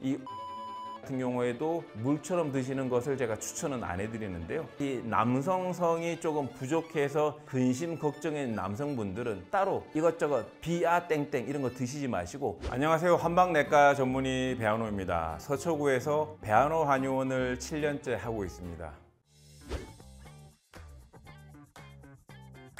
이 같은 경우에도 물처럼 드시는 것을 제가 추천은 안 해드리는데요. 이 남성성이 조금 부족해서 근심 걱정인 남성분들은 따로 이것저것 비아 땡땡 이런 거 드시지 마시고. 안녕하세요, 한방내과 전문의 배한호입니다. 서초구에서 배한호 한의원을 7년째 하고 있습니다.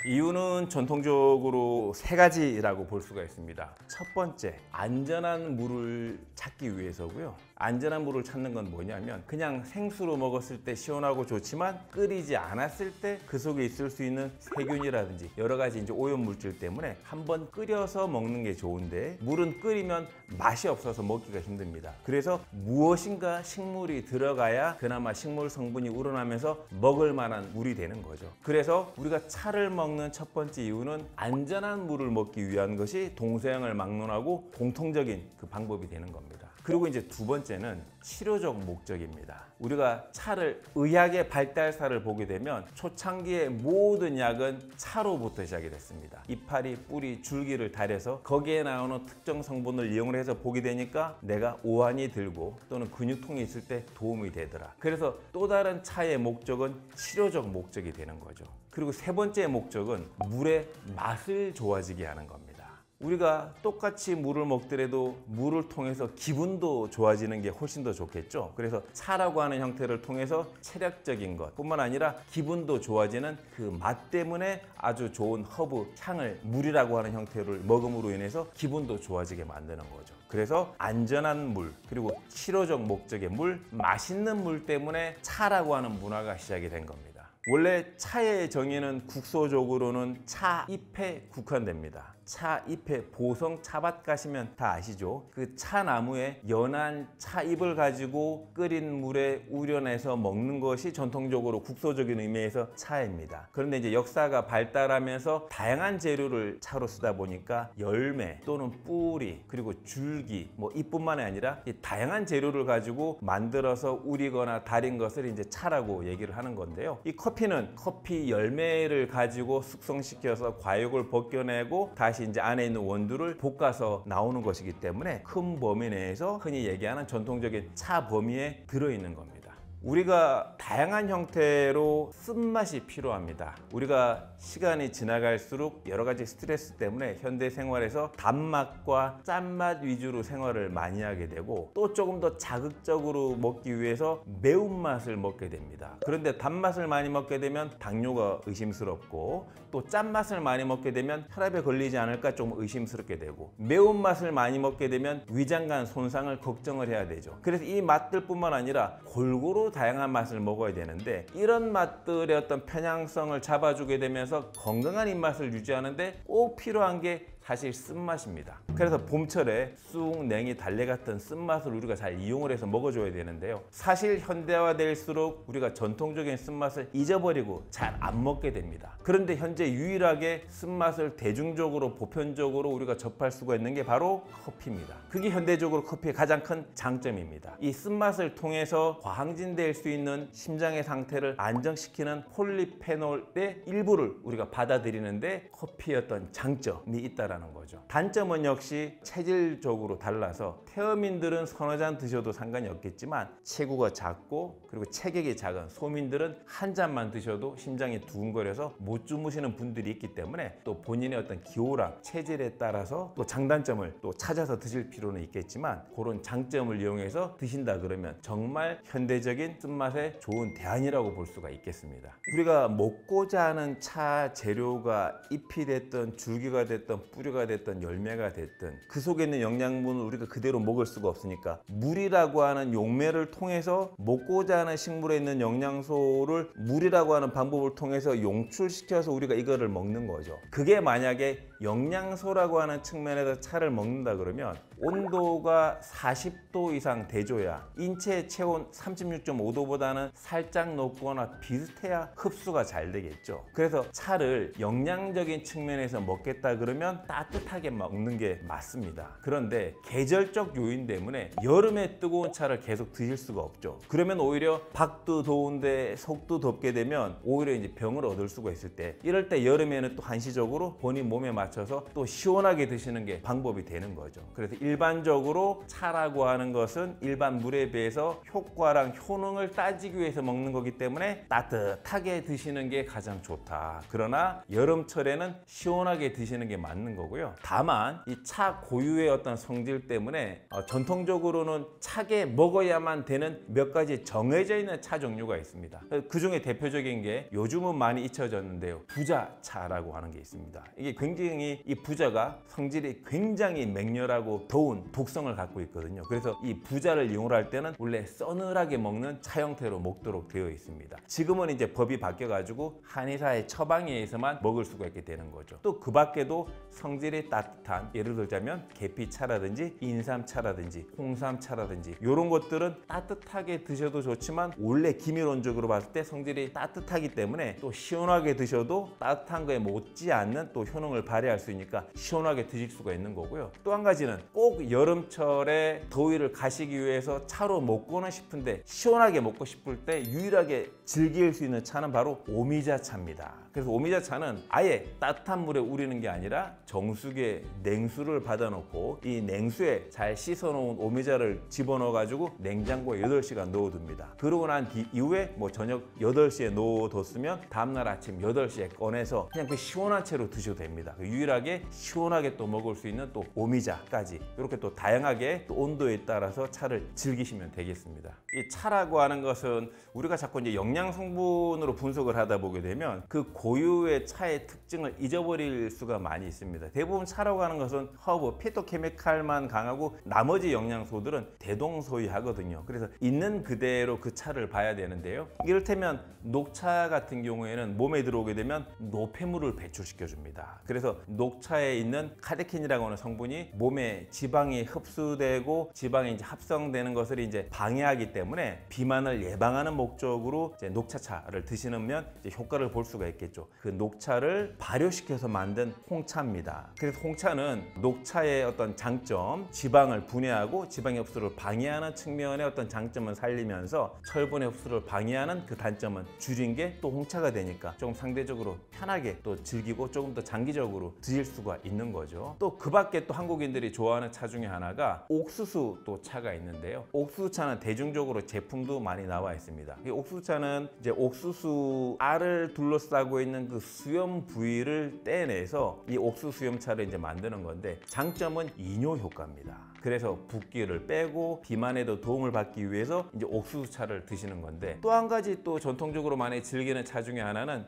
이유는 전통적으로 세 가지라고 볼 수가 있습니다. 첫 번째, 안전한 물을 찾기 위해서고요. 안전한 물을 찾는 건 뭐냐면 그냥 생수로 먹었을 때 시원하고 좋지만 끓이지 않았을 때 그 속에 있을 수 있는 세균이라든지 여러 가지 이제 오염 물질 때문에 한번 끓여서 먹는 게 좋은데, 물은 끓이면 맛이 없어서 먹기가 힘듭니다. 그래서 무엇인가 식물이 들어가야 그나마 식물 성분이 우러나면서 먹을 만한 물이 되는 거죠. 그래서 우리가 차를 먹는 첫 번째 이유는 안전한 물을 먹기 위한 것이 동서양을 막론하고 공통적인 그 방법이 되는 겁니다. 그리고 이제 두 번째는 치료적 목적입니다. 우리가 차를, 의학의 발달사를 보게 되면 초창기의 모든 약은 차로부터 시작이 됐습니다. 이파리, 뿌리, 줄기를 달여서 거기에 나오는 특정 성분을 이용을 해서 보게 되니까 내가 오한이 들고 또는 근육통이 있을 때 도움이 되더라. 그래서 또 다른 차의 목적은 치료적 목적이 되는 거죠. 그리고 세 번째 목적은 물의 맛을 좋아지게 하는 겁니다. 우리가 똑같이 물을 먹더라도 물을 통해서 기분도 좋아지는 게 훨씬 더 좋겠죠. 그래서 차라고 하는 형태를 통해서 체력적인 것 뿐만 아니라 기분도 좋아지는 그 맛 때문에 아주 좋은 허브 향을 물이라고 하는 형태를 먹음으로 인해서 기분도 좋아지게 만드는 거죠. 그래서 안전한 물, 그리고 치료적 목적의 물, 맛있는 물 때문에 차라고 하는 문화가 시작이 된 겁니다. 원래 차의 정의는 국소적으로는 차잎에 국한됩니다. 차잎에 보성 차밭 가시면 다 아시죠? 그 차나무에 연한 차잎을 가지고 끓인 물에 우려내서 먹는 것이 전통적으로 국소적인 의미에서 차입니다. 그런데 이제 역사가 발달하면서 다양한 재료를 차로 쓰다 보니까 열매 또는 뿌리 그리고 줄기 뭐 잎뿐만이 아니라 이 다양한 재료를 가지고 만들어서 우리거나 달인 것을 이제 차라고 얘기를 하는 건데요. 이 커피는 커피 열매를 가지고 숙성시켜서 과육을 벗겨내고 다시 이제 안에 있는 원두를 볶아서 나오는 것이기 때문에 큰 범위 내에서 흔히 얘기하는 전통적인 차 범위에 들어있는 겁니다. 우리가 다양한 형태로 쓴맛이 필요합니다. 우리가 시간이 지나갈수록 여러 가지 스트레스 때문에 현대 생활에서 단맛과 짠맛 위주로 생활을 많이 하게 되고, 또 조금 더 자극적으로 먹기 위해서 매운맛을 먹게 됩니다. 그런데 단맛을 많이 먹게 되면 당뇨가 의심스럽고, 또 짠맛을 많이 먹게 되면 혈압에 걸리지 않을까 좀 의심스럽게 되고, 매운맛을 많이 먹게 되면 위장관 손상을 걱정을 해야 되죠. 그래서 이 맛들뿐만 아니라 골고루 다양한 맛을 먹어야 되는데, 이런 맛들의 어떤 편향성을 잡아주게 되면서 건강한 입맛을 유지하는데 꼭 필요한 게 사실 쓴맛입니다. 그래서 봄철에 쑥, 냉이, 달래 같은 쓴맛을 우리가 잘 이용을 해서 먹어줘야 되는데요. 사실 현대화될수록 우리가 전통적인 쓴맛을 잊어버리고 잘 안 먹게 됩니다. 그런데 현재 유일하게 쓴맛을 대중적으로 보편적으로 우리가 접할 수가 있는 게 바로 커피입니다. 그게 현대적으로 커피의 가장 큰 장점입니다. 이 쓴맛을 통해서 과항진될 수 있는 심장의 상태를 안정시키는 폴리페놀의 일부를 우리가 받아들이는데 커피의 어떤 장점이 있다라는 거죠. 단점은 역시 체질적으로 달라서 태어민들은 서너 잔 드셔도 상관이 없겠지만 체구가 작고 그리고 체격이 작은 소민들은 한 잔만 드셔도 심장이 두근거려서 못 주무시는 분들이 있기 때문에 또 본인의 어떤 기호랑 체질에 따라서 또 장단점을 또 찾아서 드실 필요는 있겠지만, 그런 장점을 이용해서 드신다 그러면 정말 현대적인 쓴맛의 좋은 대안이라고 볼 수가 있겠습니다. 우리가 먹고자 하는 차 재료가 잎이 됐든 줄기가 됐든 뿌리가 됐든 열매가 됐든 그 속에 있는 영양분을 우리가 그대로 먹을 수가 없으니까 물이라고 하는 용매를 통해서 먹고자 하는 식물에 있는 영양소를 물이라고 하는 방법을 통해서 용출시켜서 우리가 이거를 먹는 거죠. 그게 만약에 영양소라고 하는 측면에서 차를 먹는다 그러면 온도가 40도 이상 돼줘야, 인체 체온 36.5도보다는 살짝 높거나 비슷해야 흡수가 잘 되겠죠. 그래서 차를 영양적인 측면에서 먹겠다 그러면 따뜻하게 먹는 게 맞습니다. 그런데 계절적 요인 때문에 여름에 뜨거운 차를 계속 드실 수가 없죠. 그러면 오히려 밖도 더운데 속도 덥게 되면 오히려 이제 병을 얻을 수가 있을 때, 이럴 때 여름에는 또 한시적으로 본인 몸에 맞는 맞춰서 또 시원하게 드시는 게 방법이 되는 거죠. 그래서 일반적으로 차라고 하는 것은 일반 물에 비해서 효과랑 효능을 따지기 위해서 먹는 거기 때문에 따뜻하게 드시는 게 가장 좋다. 그러나 여름철에는 시원하게 드시는 게 맞는 거고요. 다만 이 차 고유의 어떤 성질 때문에 전통적으로는 차게 먹어야만 되는 몇 가지 정해져 있는 차 종류가 있습니다. 그 중에 대표적인 게 요즘은 많이 잊혀졌는데요. 부자차라고 하는 게 있습니다. 이게 굉장히 이 부자가 성질이 굉장히 맹렬하고 더운 독성을 갖고 있거든요. 그래서 이 부자를 이용할 때는 원래 서늘하게 먹는 차 형태로 먹도록 되어 있습니다. 지금은 이제 법이 바뀌어가지고 한의사의 처방에 의해서만 먹을 수가 있게 되는 거죠. 또 그 밖에도 성질이 따뜻한, 예를 들자면 계피차라든지 인삼차라든지 홍삼차라든지 이런 것들은 따뜻하게 드셔도 좋지만 원래 기밀론적으로 봤을 때 성질이 따뜻하기 때문에 또 시원하게 드셔도 따뜻한 거에 못지않는 또 효능을 발휘할 수 있으니까 시원하게 드실 수가 있는 거고요. 또 한 가지는 꼭 여름철에 더위를 가시기 위해서 차로 먹고는 싶은데 시원하게 먹고 싶을 때 유일하게 즐길 수 있는 차는 바로 오미자차입니다. 그래서 오미자차는 아예 따뜻한 물에 우리는 게 아니라 정수기에 냉수를 받아놓고 이 냉수에 잘 씻어놓은 오미자를 집어넣어 가지고 냉장고에 8시간 넣어둡니다. 그러고 난 이후에 뭐 저녁 8시에 넣어뒀으면 다음날 아침 8시에 꺼내서 그냥 그 시원한 채로 드셔도 됩니다. 유일하게 시원하게 또 먹을 수 있는 또 오미자까지 이렇게 또 다양하게 또 온도에 따라서 차를 즐기시면 되겠습니다. 이 차라고 하는 것은 우리가 자꾸 이제 영양 성분으로 분석을 하다 보게 되면 그 고유의 차의 특징을 잊어버릴 수가 많이 있습니다. 대부분 차라고 하는 것은 허브, 피토케미칼만 강하고 나머지 영양소들은 대동소이하거든요. 그래서 있는 그대로 그 차를 봐야 되는데요. 이를테면 녹차 같은 경우에는 몸에 들어오게 되면 노폐물을 배출시켜 줍니다. 그래서 녹차에 있는 카테킨이라고 하는 성분이 몸에 지방이 흡수되고 지방이 이제 합성되는 것을 이제 방해하기 때문에 비만을 예방하는 목적으로 이제 녹차차를 드시면 이제 효과를 볼 수가 있겠죠. 그 녹차를 발효시켜서 만든 홍차입니다. 그래서 홍차는 녹차의 어떤 장점, 지방을 분해하고 지방의 흡수를 방해하는 측면의 어떤 장점을 살리면서 철분의 흡수를 방해하는 그 단점은 줄인 게 또 홍차가 되니까 좀 상대적으로 편하게 또 즐기고 조금 더 장기적으로 드실 수가 있는 거죠. 또 그 밖에 또 한국인들이 좋아하는 차 중에 하나가 옥수수 또 차가 있는데요. 옥수수 차는 대중적으로 제품도 많이 나와 있습니다. 이 옥수수 차는 이제 옥수수 알을 둘러싸고 있는 그 수염 부위를 떼내서 이 옥수수 수염차를 이제 만드는 건데 장점은 이뇨 효과입니다. 그래서 붓기를 빼고 비만에도 도움을 받기 위해서 이제 옥수수차를 드시는 건데 또 한 가지 또 전통적으로 많이 즐기는 차 중에 하나는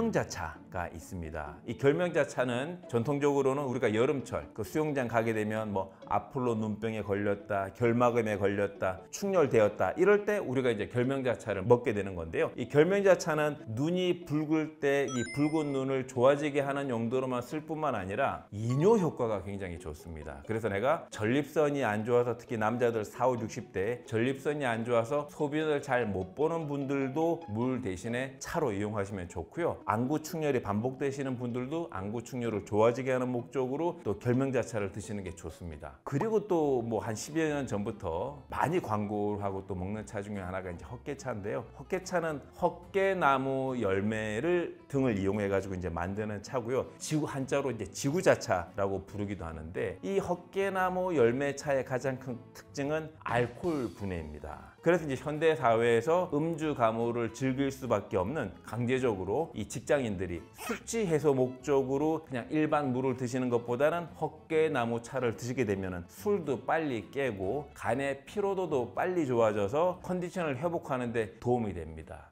결명자차가 있습니다. 이 결명자차는 전통적으로는 우리가 여름철 그 수영장 가게 되면 뭐 아폴로 눈병에 걸렸다, 결막염에 걸렸다, 충혈되었다 이럴 때 우리가 이제 결명자차를 먹게 되는 건데요. 이 결명자차는 눈이 붉을 때 이 붉은 눈을 좋아지게 하는 용도로만 쓸 뿐만 아니라 이뇨 효과가 굉장히 좋습니다. 그래서 내가 전립선이 안 좋아서 특히 남자들 40, 60대 전립선이 안 좋아서 소변을 잘 못 보는 분들도 물 대신에 차로 이용하시면 좋고요. 안구 충혈이 반복되시는 분들도 안구 충혈을 좋아지게 하는 목적으로 또 결명자차를 드시는 게 좋습니다. 그리고 또 뭐 한 10여 년 전부터 많이 광고를 하고 또 먹는 차 중에 하나가 이제 헛개차인데요. 헛개차는 헛개나무 열매를 등을 이용해 가지고 이제 만드는 차고요. 지구 한자로 이제 지구자차라고 부르기도 하는데 이 헛개나무 열매차의 가장 큰 특징은 알코올 분해입니다. 그래서 이제 현대 사회에서 음주 가무를 즐길 수밖에 없는 강제적으로 이 직장인들이 숙취 해소 목적으로 그냥 일반 물을 드시는 것보다는 헛개나무 차를 드시게 되면 술도 빨리 깨고 간의 피로도도 빨리 좋아져서 컨디션을 회복하는 데 도움이 됩니다.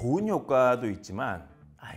좋은 효과도 있지만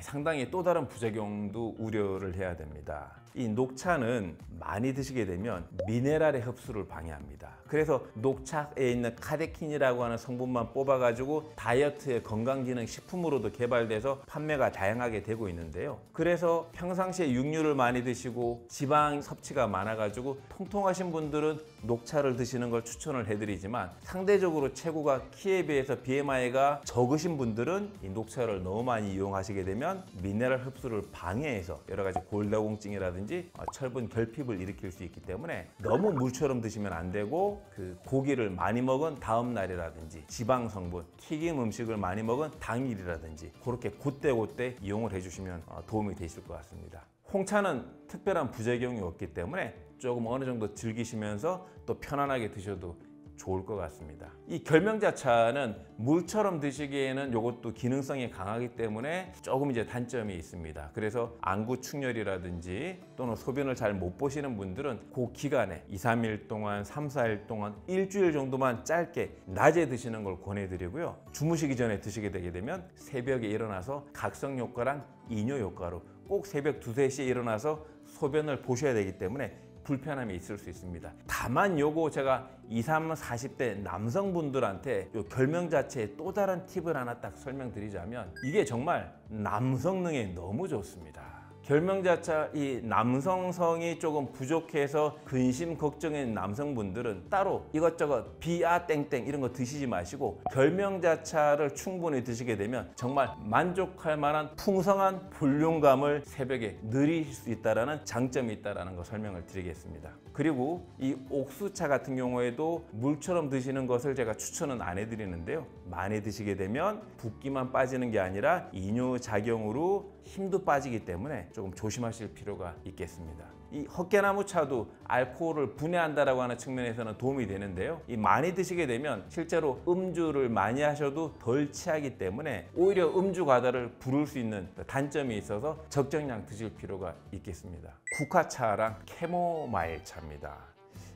상당히 또 다른 부작용도 우려를 해야 됩니다. 이 녹차는 많이 드시게 되면 미네랄의 흡수를 방해합니다. 그래서 녹차에 있는 카테킨이라고 하는 성분만 뽑아가지고 다이어트의 건강기능 식품으로도 개발돼서 판매가 다양하게 되고 있는데요. 그래서 평상시에 육류를 많이 드시고 지방 섭취가 많아가지고 통통하신 분들은 녹차를 드시는 걸 추천을 해드리지만 상대적으로 체구가 키에 비해서 BMI가 적으신 분들은 이 녹차를 너무 많이 이용하시게 되면 미네랄 흡수를 방해해서 여러 가지 골다공증이라든지 결핍이라든지 철분 결핍을 일으킬 수 있기 때문에 너무 물처럼 드시면 안 되고, 그 고기를 많이 먹은 다음 날이라든지 지방 성분, 튀김 음식을 많이 먹은 당일이라든지 그렇게 그때 이용을 해주시면 도움이 되실 것 같습니다. 홍차는 특별한 부작용이 없기 때문에 조금 어느 정도 즐기시면서 또 편안하게 드셔도 좋을 것 같습니다. 이 결명자차는 물처럼 드시기에는 이것도 기능성이 강하기 때문에 조금 이제 단점이 있습니다. 그래서 안구 충혈이라든지 또는 소변을 잘 못 보시는 분들은 그 기간에 2, 3일 동안, 3, 4일 동안 일주일 정도만 짧게 낮에 드시는 걸 권해드리고요. 주무시기 전에 드시게 되게 되면 새벽에 일어나서 각성 효과랑 이뇨 효과로 꼭 새벽 2, 3시에 일어나서 소변을 보셔야 되기 때문에 불편함이 있을 수 있습니다. 다만 요거 제가 20, 30, 40대 남성분들한테 요 결명자체의 또 다른 팁을 하나 딱 설명드리자면, 이게 정말 남성능에 너무 좋습니다. 결명자차, 이 남성성이 조금 부족해서 근심 걱정인 남성분들은 따로 이것저것 비아 땡땡 이런 거 드시지 마시고 결명자차를 충분히 드시게 되면 정말 만족할 만한 풍성한 볼륨감을 새벽에 누릴 수 있다는 장점이 있다는 거 설명을 드리겠습니다. 그리고 이 옥수차 같은 경우에도 물처럼 드시는 것을 제가 추천은 안 해드리는데요. 많이 드시게 되면 붓기만 빠지는 게 아니라 이뇨작용으로 힘도 빠지기 때문에 조금 조심하실 필요가 있겠습니다. 이 헛개나무 차도 알코올을 분해한다라고 하는 측면에서는 도움이 되는데요. 이 많이 드시게 되면 실제로 음주를 많이 하셔도 덜 취하기 때문에 오히려 음주 과다를 부를 수 있는 단점이 있어서 적정량 드실 필요가 있겠습니다. 국화차랑 캐모마일 차입니다.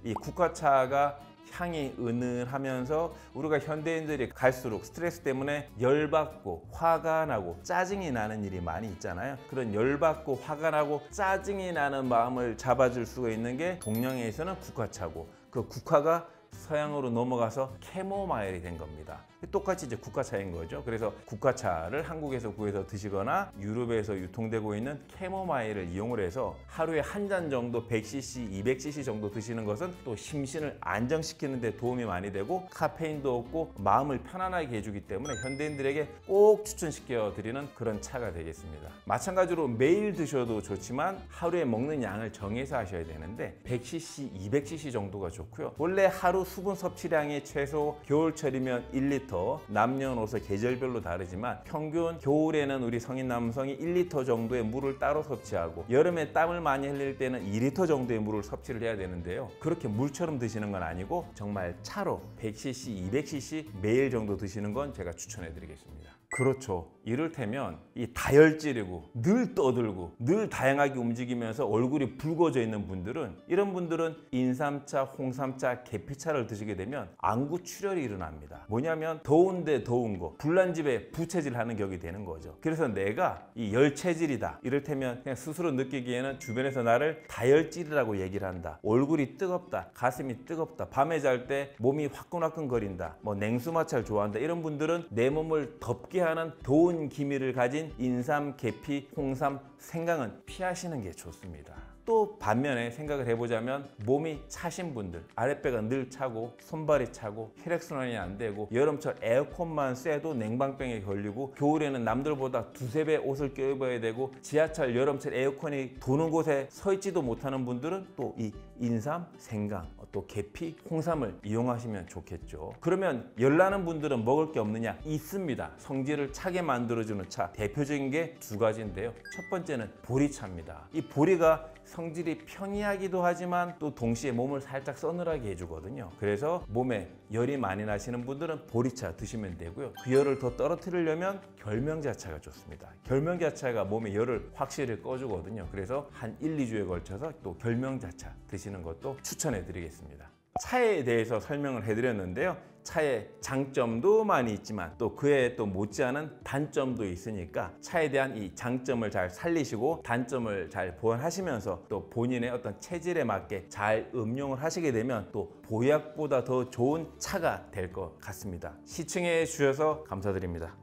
이 국화차가 향이 은은하면서 우리가 현대인들이 갈수록 스트레스 때문에 열받고 화가 나고 짜증이 나는 일이 많이 있잖아요. 그런 열받고 화가 나고 짜증이 나는 마음을 잡아줄 수가 있는 게 동양에서는 국화차고, 그 국화가 서양으로 넘어가서 캐모마일이 된 겁니다. 똑같이 이제 국화차인 거죠. 그래서 국화차를 한국에서 구해서 드시거나 유럽에서 유통되고 있는 캐모마일을 이용을 해서 하루에 한 잔 정도 100cc, 200cc 정도 드시는 것은 또 심신을 안정시키는 데 도움이 많이 되고 카페인도 없고 마음을 편안하게 해주기 때문에 현대인들에게 꼭 추천시켜 드리는 그런 차가 되겠습니다. 마찬가지로 매일 드셔도 좋지만 하루에 먹는 양을 정해서 하셔야 되는데 100cc, 200cc 정도가 좋고요. 원래 하루 수분 섭취량이 최소 겨울철이면 1리터, 남녀노소 계절별로 다르지만 평균 겨울에는 우리 성인 남성이 1리터 정도의 물을 따로 섭취하고 여름에 땀을 많이 흘릴 때는 2리터 정도의 물을 섭취를 해야 되는데요. 그렇게 물처럼 드시는 건 아니고 정말 차로 100cc, 200cc 매일 정도 드시는 건 제가 추천해 드리겠습니다. 그렇죠. 이를테면 이 다혈질이고 늘 떠들고 늘 다양하게 움직이면서 얼굴이 붉어져 있는 분들은, 이런 분들은 인삼차, 홍삼차, 계피차를 드시게 되면 안구 출혈이 일어납니다. 뭐냐면 더운데 더운 거, 불난 집에 부채질 하는 격이 되는 거죠. 그래서 내가 이 열체질이다, 이를테면 그냥 스스로 느끼기에는 주변에서 나를 다혈질이라고 얘기를 한다, 얼굴이 뜨겁다, 가슴이 뜨겁다, 밤에 잘 때 몸이 화끈화끈 거린다, 뭐 냉수마찰 좋아한다, 이런 분들은 내 몸을 덥게 하는 더운 기미를 가진 인삼, 계피, 홍삼, 생강은 피하시는 게 좋습니다. 또 반면에 생각을 해보자면 몸이 차신 분들, 아랫배가 늘 차고 손발이 차고 혈액순환이 안 되고 여름철 에어컨만 쐬도 냉방병에 걸리고 겨울에는 남들보다 2, 3배 옷을 껴입어야 되고 지하철 여름철 에어컨이 도는 곳에 서 있지도 못하는 분들은 또 이 인삼, 생강, 또 계피, 홍삼을 이용하시면 좋겠죠. 그러면 열나는 분들은 먹을 게 없느냐? 있습니다. 성질을 차게 만들어주는 차, 대표적인 게 2가지인데요. 첫 번째는 보리차입니다. 이 보리가 성질이 평이하기도 하지만 또 동시에 몸을 살짝 서늘하게 해주거든요. 그래서 몸에 열이 많이 나시는 분들은 보리차 드시면 되고요. 그 열을 더 떨어뜨리려면 결명자차가 좋습니다. 결명자차가 몸에 열을 확실히 꺼주거든요. 그래서 한 1, 2주에 걸쳐서 또 결명자차 드시는 것도 추천해 드리겠습니다. 차에 대해서 설명을 해드렸는데요. 차의 장점도 많이 있지만 또 그에 또 못지않은 단점도 있으니까 차에 대한 이 장점을 잘 살리시고 단점을 잘 보완하시면서 또 본인의 어떤 체질에 맞게 잘 음용을 하시게 되면 또 보약보다 더 좋은 차가 될 것 같습니다. 시청해 주셔서 감사드립니다.